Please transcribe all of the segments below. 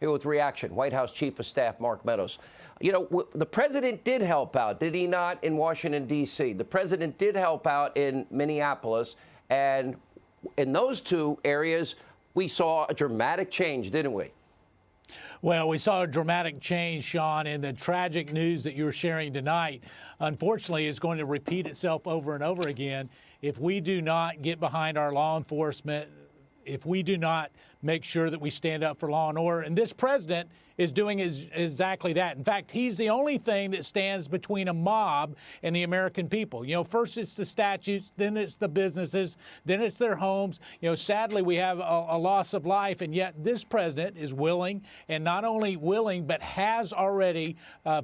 Here with reaction, White House Chief of Staff Mark Meadows. You know, the president did help out, did he not, in Washington, D.C.? The president did help out in Minneapolis, and in those two areas, we saw a dramatic change, didn't we? Well, we saw a dramatic change, Sean, in the tragic news that you were sharing tonight. Unfortunately, is going to repeat itself over and over again if we do not get behind our law enforcement, if we do not make sure that we stand up for law and order. And this president is doing exactly that. In fact, he's the only thing that stands between a mob and the American people. You know, first it's the statutes, then it's the businesses, then it's their homes. You know, sadly, we have a loss of life, and yet this president is willing, and not only willing, but has already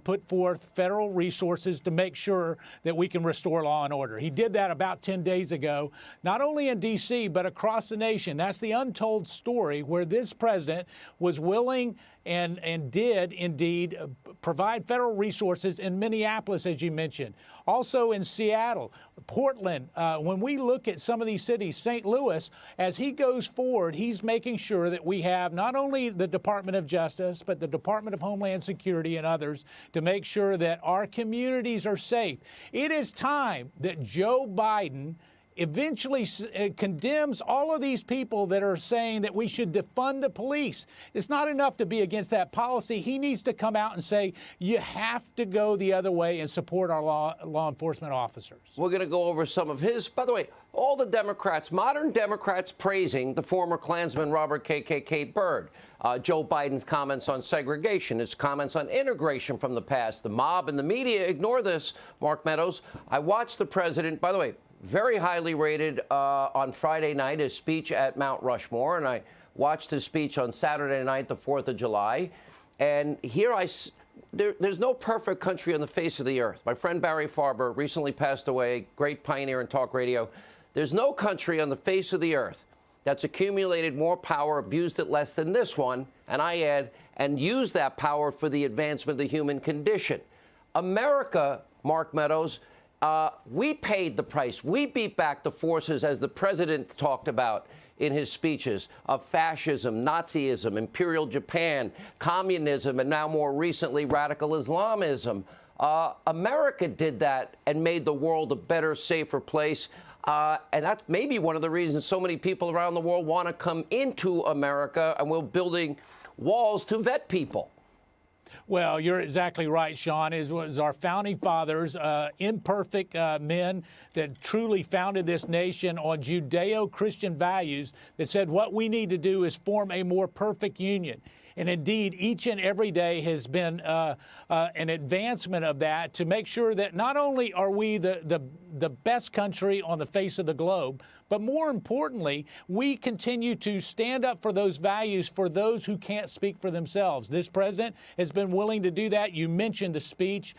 put forth federal resources to make sure that we can restore law and order. He did that about 10 days ago, not only in D.C., but across the nation. That's the untold story where this president was willing and did indeed provide federal resources in Minneapolis, as you mentioned. Also in Seattle, Portland. When we look at some of these cities, St. Louis, as he goes forward, he's making sure that we have not only the Department of Justice, but the Department of Homeland Security and others to make sure that our communities are safe. It is time that Joe Biden eventually condemns all of these people that are saying that we should defund the police. It's not enough to be against that policy. He needs to come out and say, you have to go the other way and support our law enforcement officers. We're going to go over some of his, by the way, all the Democrats, modern Democrats praising the former Klansman Robert KKK Byrd. Joe Biden's comments on segregation, his comments on integration from the past. The mob and the media ignore this, Mark Meadows. I watched the president, by the way, very highly rated on Friday night, his speech at Mount Rushmore, and I watched his speech on Saturday night, the 4th of July. And here there's no perfect country on the face of the earth. My friend Barry Farber recently passed away, great pioneer in talk radio. There's no country on the face of the earth that's accumulated more power, abused it less than this one, and I add, and used that power for the advancement of the human condition. America, Mark Meadows, we paid the price. We beat back the forces, as the president talked about in his speeches, of fascism, Nazism, Imperial Japan, communism, and now more recently, radical Islamism. America did that and made the world a better, safer place. And that's maybe one of the reasons so many people around the world want to come into America, and we're building walls to vet people. Well, you're exactly right, Sean. It was our founding fathers, imperfect men that truly founded this nation on Judeo-Christian values that said what we need to do is form a more perfect union. And indeed, each and every day has been an advancement of that to make sure that not only are we the best country on the face of the globe, but more importantly, we continue to stand up for those values for those who can't speak for themselves. This president has been willing to do that. You mentioned the speech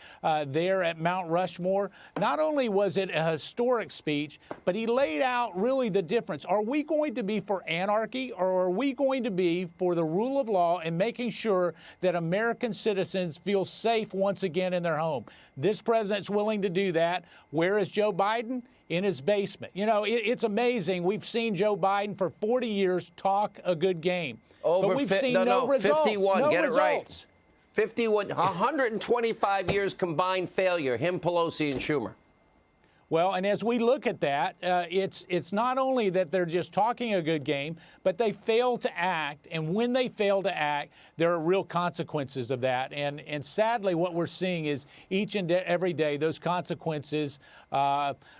there at Mount Rushmore. Not only was it a historic speech, but he laid out really the difference. Are we going to be for anarchy, or are we going to be for the rule of law and making sure that American citizens feel safe once again in their home? This president's willing to do that. Where is Joe Biden? In his basement. You know, it's amazing. We've seen Joe Biden for 40 years talk a good game. But we've seen no results. 51, no get results. It right. 51, 125 years combined failure, him, Pelosi, and Schumer. Well, and as we look at that, it's not only that they're just talking a good game, but they fail to act. And when they fail to act, there are real consequences of that. And sadly, what we're seeing is each and every day, those consequences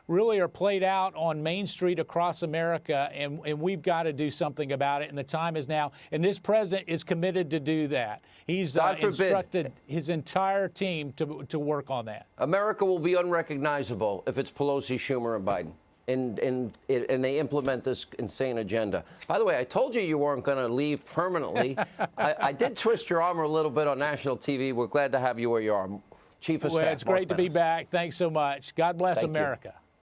really are played out on Main Street across America. And we've got to do something about it. And the time is now. And this president is committed to do that. He's instructed his entire team to work on that. America will be unrecognizable if it's Pelosi, Schumer, and Biden, and they implement this insane agenda. By the way, I told you weren't going to leave permanently. I did twist your arm a little bit on national TV. We're glad to have you where you are. Chief of Staff. Well, it's great to be back. Thanks so much. God bless America.